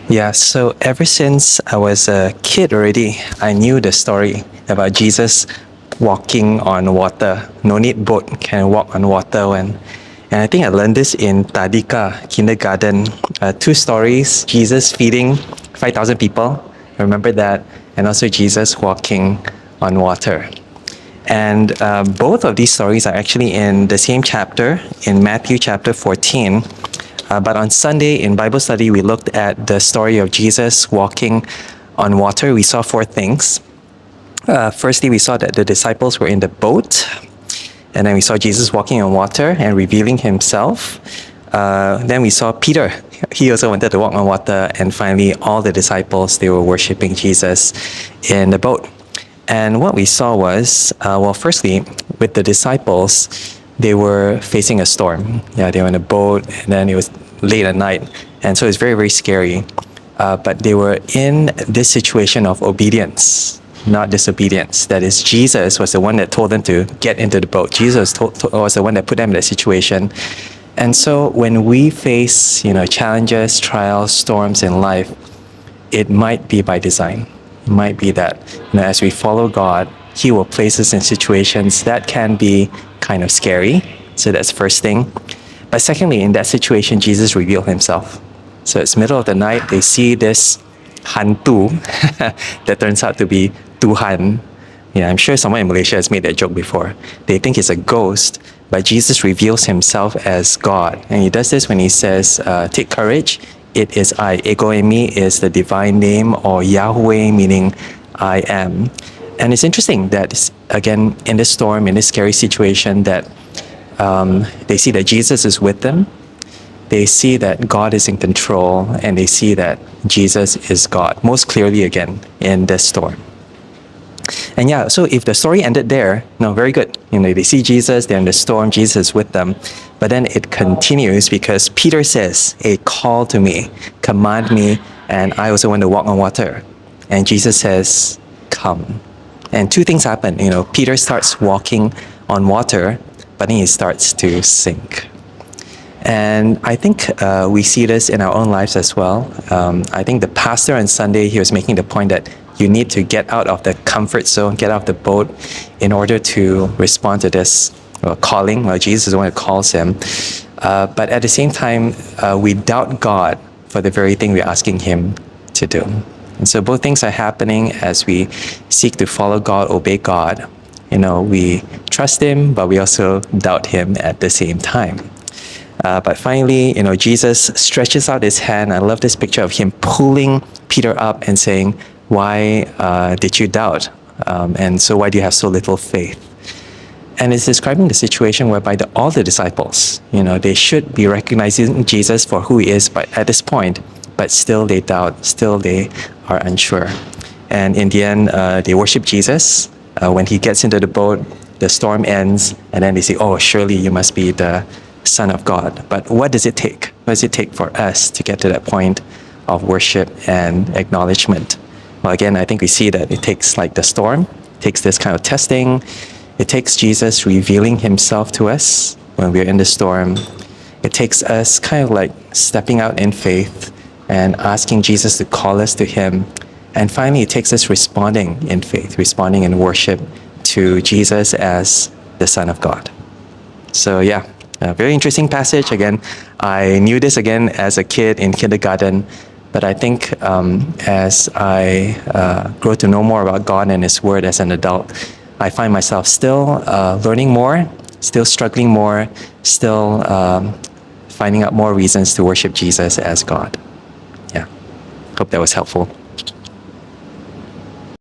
Yeah, so ever since I was a kid already, I knew the story about Jesus walking on water. No need boat, can walk on water. And I think I learned this in Tadika kindergarten. Two stories: Jesus feeding 5,000 people. Remember that, and also Jesus walking on water. And both of these stories are actually in the same chapter, in Matthew chapter 14. But on Sunday in Bible study, we looked at the story of Jesus walking on water. We saw four things. Firstly, we saw that the disciples were in the boat. And then we saw Jesus walking on water and revealing himself. Then we saw Peter. He also wanted to walk on water. And finally, all the disciples, they were worshiping Jesus in the boat. And what we saw was, firstly, with the disciples, they were facing a storm. Yeah, they were in a boat, and then it was late at night. And so it's very, very scary. But they were in this situation of obedience, not disobedience. That is, Jesus was the one that told them to get into the boat. Jesus was the one that put them in that situation. And so when we face, challenges, trials, storms in life, it might be by design. It might be that, as we follow God, He will place us in situations that can be kind of scary. So that's the first thing. But secondly, in that situation, Jesus revealed Himself. So it's middle of the night, they see this hantu that turns out to be Tuhan. Yeah, I'm sure someone in Malaysia has made that joke before. They think it's a ghost, but Jesus reveals Himself as God. And He does this when He says, take courage, it is I. Ego eimi is the divine name, or Yahweh meaning I am. And it's interesting that, again, in this storm, in this scary situation, that they see that Jesus is with them. They see that God is in control, and they see that Jesus is God, most clearly again in this storm. And yeah, so if the story ended there, no, very good. They see Jesus, they're in the storm, Jesus is with them. But then it continues because Peter says, hey, call to me, command me, and I also want to walk on water. And Jesus says, come. And two things happen. Peter starts walking on water, but then he starts to sink. And I think we see this in our own lives as well. I think the pastor on Sunday, he was making the point that you need to get out of the comfort zone, get out of the boat in order to respond to this calling. Well, Jesus is the one who calls him. But at the same time, we doubt God for the very thing we're asking Him to do. And so both things are happening as we seek to follow God, obey God. We trust Him, but we also doubt Him at the same time. But finally, Jesus stretches out His hand. I love this picture of Him pulling Peter up and saying, why did you doubt? And so why do you have so little faith? And it's describing the situation whereby all the disciples, they should be recognizing Jesus for who He is, but at this point, but still they doubt, still they are unsure. And in the end, they worship Jesus. When He gets into the boat, the storm ends, and then they say, oh, surely you must be the Son of God. But what does it take? What does it take for us to get to that point of worship and acknowledgement? Well, again, I think we see that it takes like the storm, it takes this kind of testing, it takes Jesus revealing Himself to us when we're in the storm. It takes us kind of like stepping out in faith and asking Jesus to call us to Him. And finally, it takes us responding in faith, responding in worship to Jesus as the Son of God. So yeah, a very interesting passage. Again, I knew this again as a kid in kindergarten, but I think as I grow to know more about God and His Word as an adult, I find myself still learning more, still struggling more, still finding out more reasons to worship Jesus as God. Yeah, hope that was helpful.